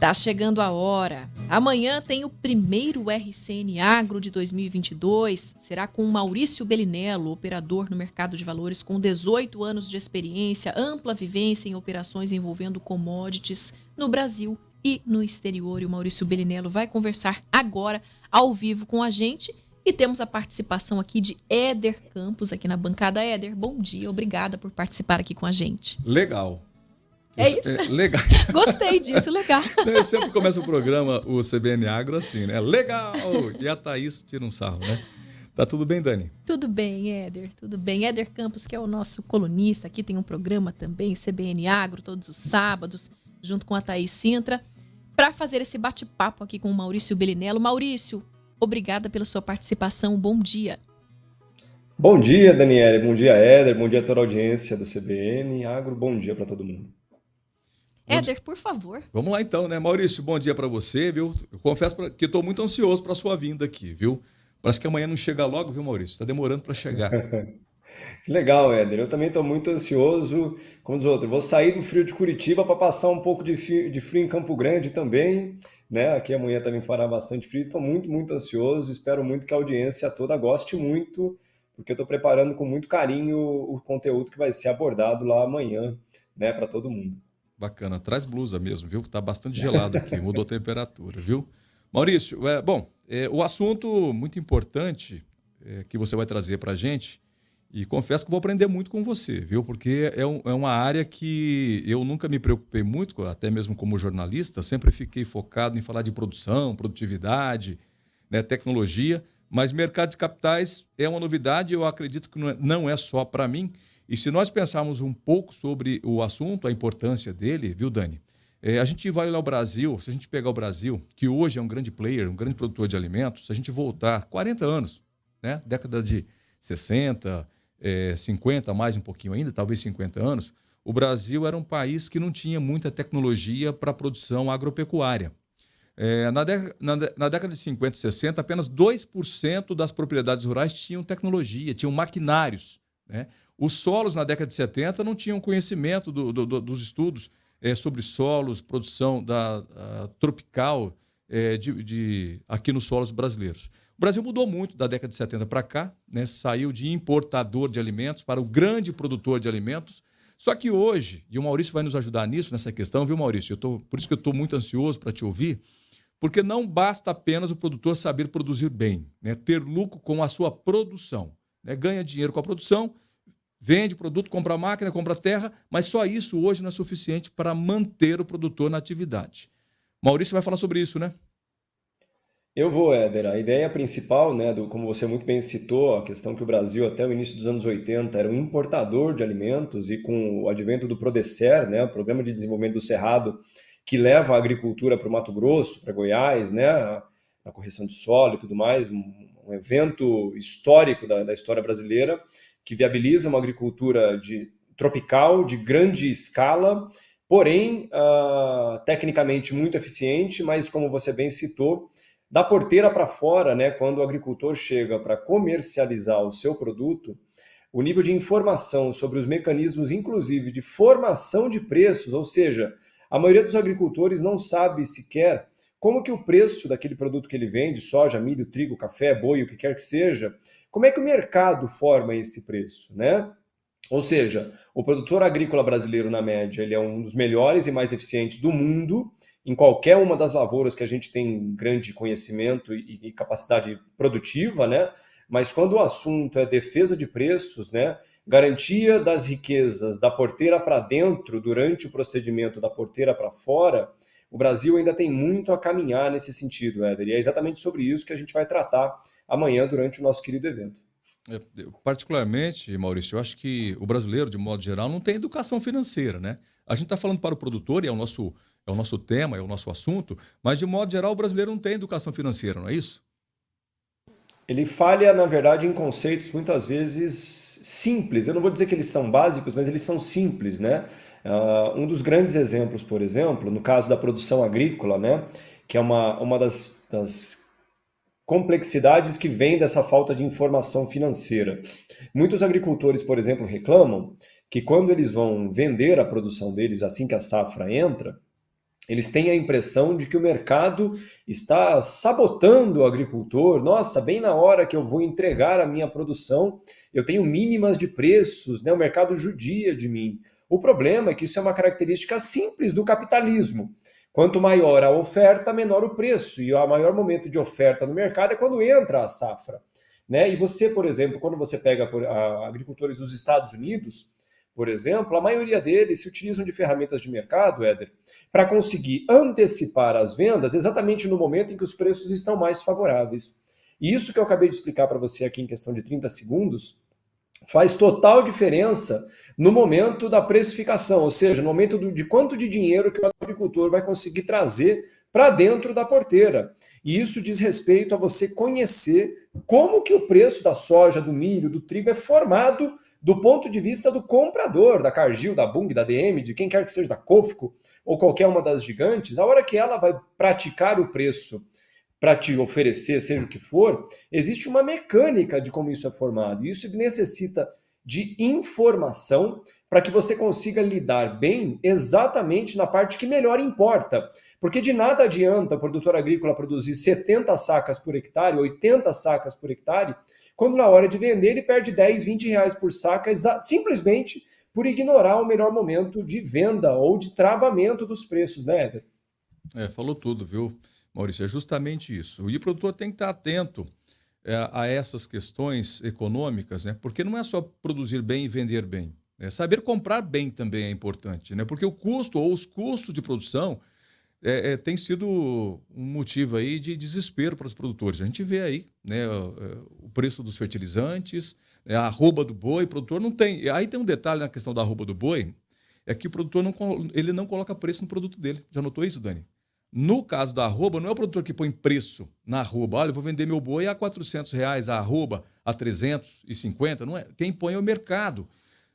Tá chegando a hora. Amanhã tem o primeiro RCN Agro de 2022. Será com Maurício Bellinello, operador no mercado de valores com 18 anos de experiência, ampla vivência em operações envolvendo commodities no Brasil e no exterior. E o Maurício Bellinello vai conversar agora, ao vivo, com a gente. E temos a participação aqui de Éder Campos, aqui na bancada. Éder, bom dia. Obrigada por participar aqui com a gente. Legal. É isso? Legal. Gostei disso, legal. Eu sempre começo o programa, o CBN Agro, assim, né? Legal! E a Thaís tira um sarro, né? Tá tudo bem, Dani? Tudo bem, Éder, tudo bem. Éder Campos, que é o nosso colunista, aqui tem um programa também, o CBN Agro, todos os sábados, junto com a Thaís Sintra, para fazer esse bate-papo aqui com o Maurício Bellinello. Maurício, obrigada pela sua participação, bom dia. Bom dia, Daniele, bom dia, Éder, bom dia a toda a audiência do CBN Agro, bom dia para todo mundo. Éder, por favor. Vamos lá então, né? Maurício, bom dia para você, viu? Eu confesso que estou muito ansioso para a sua vinda aqui, viu? Parece que amanhã não chega logo, viu, Maurício? Está demorando para chegar. Que legal, Éder. Eu também estou muito ansioso, como os outros. Vou sair do frio de Curitiba para passar um pouco de frio em Campo Grande também, né? Aqui amanhã também fará bastante frio. Estou muito, muito ansioso. Espero muito que a audiência toda goste muito, porque eu estou preparando com muito carinho o conteúdo que vai ser abordado lá amanhã, né, para todo mundo. Bacana, traz blusa mesmo, viu? Tá bastante gelado aqui, mudou a temperatura, viu? Maurício, o assunto muito importante que você vai trazer para a gente, e confesso que vou aprender muito com você, viu? Porque é uma área que eu nunca me preocupei muito, até mesmo como jornalista, sempre fiquei focado em falar de produção, produtividade, né, tecnologia, mas mercado de capitais é uma novidade, eu acredito que não é só para mim. E se nós pensarmos um pouco sobre o assunto, a importância dele, viu, Dani? A gente vai olhar o Brasil, se a gente pegar o Brasil, que hoje é um grande player, um grande produtor de alimentos, se a gente voltar 40 anos, né? Década de 60, 50, mais um pouquinho ainda, talvez 50 anos, o Brasil era um país que não tinha muita tecnologia para a produção agropecuária. Na década de 50 e 60, apenas 2% das propriedades rurais tinham tecnologia, tinham maquinários, né? Os solos, na década de 70, não tinham conhecimento dos estudos sobre solos, produção tropical aqui nos solos brasileiros. O Brasil mudou muito da década de 70 para cá, né? Saiu de importador de alimentos para o grande produtor de alimentos. Só que hoje, e o Maurício vai nos ajudar nisso, nessa questão, viu, Maurício? Por isso que eu estou muito ansioso para te ouvir, porque não basta apenas o produtor saber produzir bem, né? Ter lucro com a sua produção, né? Ganha dinheiro com a produção, vende produto, compra máquina, compra terra, mas só isso hoje não é suficiente para manter o produtor na atividade. Maurício vai falar sobre isso, né? Eu vou, Éder. A ideia principal, né, como você muito bem citou, a questão que o Brasil, até o início dos anos 80, era um importador de alimentos e com o advento do Prodecer, né, o Programa de Desenvolvimento do Cerrado, que leva a agricultura para o Mato Grosso, para Goiás, né, a correção de solo e tudo mais, um evento histórico da história brasileira, que viabiliza uma agricultura tropical, de grande escala, porém, tecnicamente muito eficiente, mas como você bem citou, da porteira para fora, né, quando o agricultor chega para comercializar o seu produto, o nível de informação sobre os mecanismos, inclusive de formação de preços, ou seja, a maioria dos agricultores não sabe sequer como que o preço daquele produto que ele vende, soja, milho, trigo, café, boi, o que quer que seja, como é que o mercado forma esse preço, né? Ou seja, o produtor agrícola brasileiro, na média, ele é um dos melhores e mais eficientes do mundo, em qualquer uma das lavouras que a gente tem grande conhecimento e capacidade produtiva, né? Mas quando o assunto é defesa de preços, né? Garantia das riquezas da porteira para dentro durante o procedimento da porteira para fora, o Brasil ainda tem muito a caminhar nesse sentido, Éder. E é exatamente sobre isso que a gente vai tratar amanhã durante o nosso querido evento. Particularmente, Maurício, eu acho que o brasileiro, de modo geral, não tem educação financeira, né? A gente está falando para o produtor, e é o nosso tema, é o nosso assunto, mas, de modo geral, o brasileiro não tem educação financeira, não é isso? Ele falha, na verdade, em conceitos muitas vezes simples. Eu não vou dizer que eles são básicos, mas eles são simples, né? Um dos grandes exemplos, por exemplo, no caso da produção agrícola, né? Que é uma das complexidades que vem dessa falta de informação financeira. Muitos agricultores, por exemplo, reclamam que quando eles vão vender a produção deles assim que a safra entra, Eles têm a impressão de que o mercado está sabotando o agricultor. Nossa, bem na hora que eu vou entregar a minha produção, eu tenho mínimas de preços, né? O mercado judia de mim. O problema é que isso é uma característica simples do capitalismo. Quanto maior a oferta, menor o preço. E o maior momento de oferta no mercado é quando entra a safra. Né? E você, por exemplo, quando você pega agricultores dos Estados Unidos, por exemplo, a maioria deles se utilizam de ferramentas de mercado, Éder, para conseguir antecipar as vendas exatamente no momento em que os preços estão mais favoráveis. E isso que eu acabei de explicar para você aqui em questão de 30 segundos faz total diferença no momento da precificação, ou seja, no momento de quanto de dinheiro que o agricultor vai conseguir trazer para dentro da porteira. E isso diz respeito a você conhecer como que o preço da soja, do milho, do trigo é formado do ponto de vista do comprador, da Cargill, da Bunge, da DM, de quem quer que seja, da Cofco, ou qualquer uma das gigantes. A hora que ela vai praticar o preço para te oferecer, seja o que for, existe uma mecânica de como isso é formado. E isso necessita de informação para que você consiga lidar bem exatamente na parte que melhor importa. Porque de nada adianta o produtor agrícola produzir 70 sacas por hectare, 80 sacas por hectare, quando na hora de vender ele perde 10, 20 reais por saca, simplesmente por ignorar o melhor momento de venda ou de travamento dos preços, né, Éder? Falou tudo, viu, Maurício? É justamente isso. E o produtor tem que estar atento a essas questões econômicas, né? Porque não é só produzir bem e vender bem. Né? Saber comprar bem também é importante, né? Porque o custo ou os custos de produção tem sido um motivo aí de desespero para os produtores. A gente vê aí, né, o preço dos fertilizantes, a arroba do boi, o produtor não tem. Aí tem um detalhe na questão da arroba do boi, é que o produtor ele não coloca preço no produto dele. Já notou isso, Dani? No caso da arroba, não é o produtor que põe preço na arroba. Olha, eu vou vender meu boi a R$ 400, a arroba a 350. Não é. Quem põe é o mercado.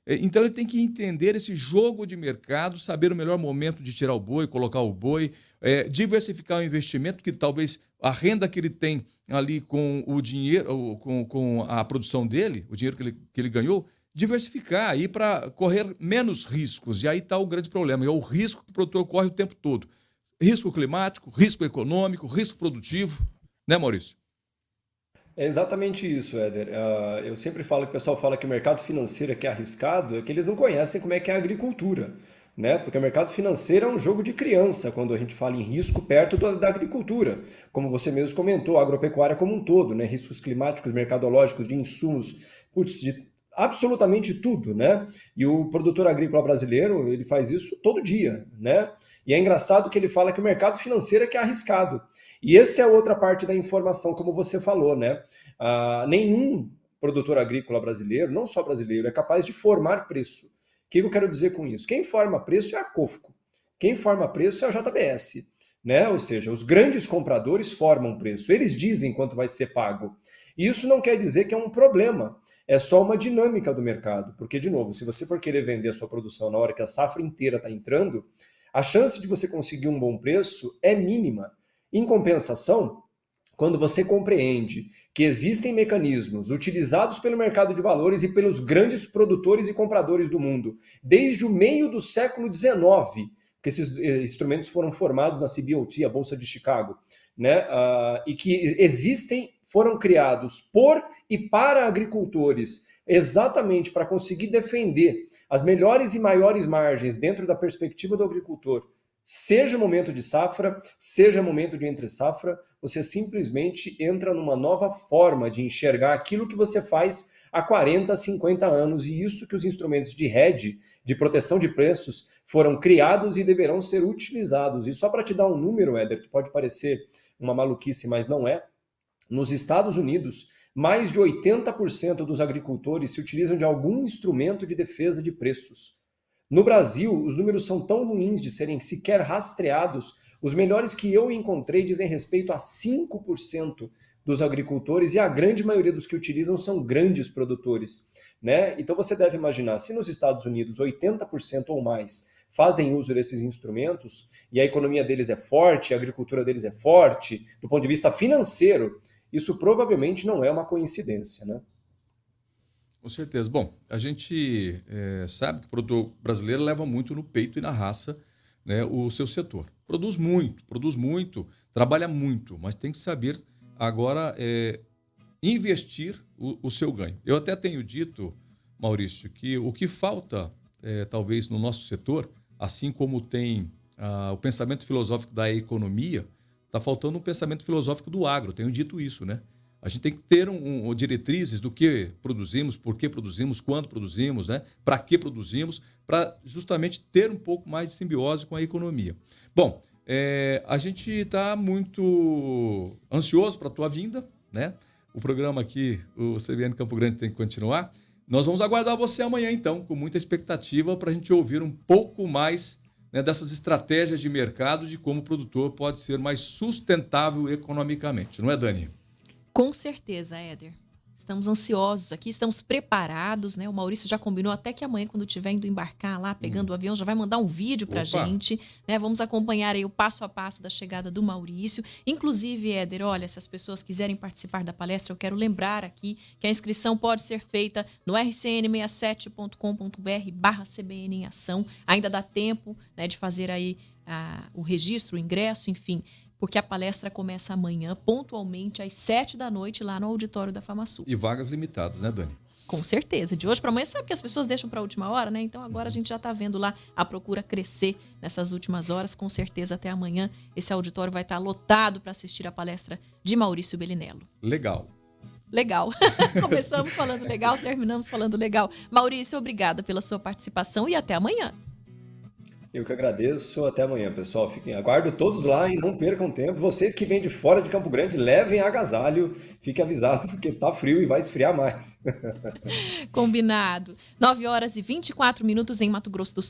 Então ele tem que entender esse jogo de mercado, saber o melhor momento de tirar o boi, colocar o boi, diversificar o investimento, que talvez a renda que ele tem ali com o dinheiro, com a produção dele, o dinheiro que ele ganhou, diversificar aí para correr menos riscos. E aí está o grande problema, é o risco que o produtor corre o tempo todo. Risco climático, risco econômico, risco produtivo, né, Maurício? É exatamente isso, Éder. Eu sempre falo que o pessoal fala que o mercado financeiro é que é arriscado, é que eles não conhecem como é que é a agricultura, né? Porque o mercado financeiro é um jogo de criança quando a gente fala em risco perto da agricultura. Como você mesmo comentou, a agropecuária como um todo, né? Riscos climáticos, mercadológicos, de insumos, putz, de absolutamente tudo, né? E o produtor agrícola brasileiro, ele faz isso todo dia, né? E é engraçado que ele fala que o mercado financeiro é que é arriscado. E essa é outra parte da informação, como você falou, né? Nenhum produtor agrícola brasileiro, não só brasileiro, é capaz de formar preço. O que eu quero dizer com isso? Quem forma preço é a Cofco. Quem forma preço é a JBS. Né? Ou seja, os grandes compradores formam preço. Eles dizem quanto vai ser pago. E isso não quer dizer que é um problema. É só uma dinâmica do mercado. Porque, de novo, se você for querer vender a sua produção na hora que a safra inteira está entrando, a chance de você conseguir um bom preço é mínima. Em compensação, quando você compreende que existem mecanismos utilizados pelo mercado de valores e pelos grandes produtores e compradores do mundo, desde o meio do século XIX, porque esses instrumentos foram formados na CBOT, a Bolsa de Chicago, né? E que foram criados por e para agricultores, exatamente para conseguir defender as melhores e maiores margens dentro da perspectiva do agricultor, seja momento de safra, seja momento de entre safra, você simplesmente entra numa nova forma de enxergar aquilo que você faz há 40, 50 anos, e isso que os instrumentos de hedge, de proteção de preços, foram criados e deverão ser utilizados. E só para te dar um número, Éder, que pode parecer uma maluquice, mas não é, nos Estados Unidos, mais de 80% dos agricultores se utilizam de algum instrumento de defesa de preços. No Brasil, os números são tão ruins de serem sequer rastreados. Os melhores que eu encontrei dizem respeito a 5% dos agricultores e a grande maioria dos que utilizam são grandes produtores. Né? Então você deve imaginar, se nos Estados Unidos 80% ou mais fazem uso desses instrumentos e a economia deles é forte, a agricultura deles é forte, do ponto de vista financeiro, isso provavelmente não é uma coincidência, né? Com certeza. Bom, a gente sabe que o produtor brasileiro leva muito no peito e na raça né, o seu setor. Produz muito, trabalha muito, mas tem que saber agora investir o seu ganho. Eu até tenho dito, Maurício, que o que falta, talvez, no nosso setor, assim como tem o pensamento filosófico da economia, está faltando um pensamento filosófico do agro. Tenho dito isso, né? A gente tem que ter diretrizes do que produzimos, por que produzimos, quando produzimos, né? Para que produzimos, para justamente ter um pouco mais de simbiose com a economia. Bom, a gente está muito ansioso para a tua vinda, né? O programa aqui, o CBN Campo Grande, tem que continuar. Nós vamos aguardar você amanhã, então, com muita expectativa para a gente ouvir um pouco mais, né, dessas estratégias de mercado, de como o produtor pode ser mais sustentável economicamente. Não é, Dani? Com certeza, Éder. Estamos ansiosos aqui, estamos preparados, né? O Maurício já combinou até que amanhã, quando estiver indo embarcar lá, pegando o avião, já vai mandar um vídeo pra gente, né? Vamos acompanhar aí o passo a passo da chegada do Maurício. Inclusive, Éder, olha, se as pessoas quiserem participar da palestra, eu quero lembrar aqui que a inscrição pode ser feita no rcn67.com.br/CBN em ação. Ainda dá tempo, né, de fazer aí o registro, o ingresso, enfim, porque a palestra começa amanhã, pontualmente, às 7h, lá no auditório da FamaSul. E vagas limitadas, né, Dani? Com certeza. De hoje para amanhã, sabe que as pessoas deixam para a última hora, né? Então agora a gente já está vendo lá a procura crescer nessas últimas horas. Com certeza até amanhã esse auditório vai estar lotado para assistir a palestra de Maurício Bellinello. Legal. Começamos falando legal, terminamos falando legal. Maurício, obrigada pela sua participação e até amanhã. Eu que agradeço. Até amanhã, pessoal. Aguardo todos lá e não percam tempo. Vocês que vêm de fora de Campo Grande, levem agasalho. Fique avisado, porque tá frio e vai esfriar mais. Combinado. 9h24 em Mato Grosso do Sul.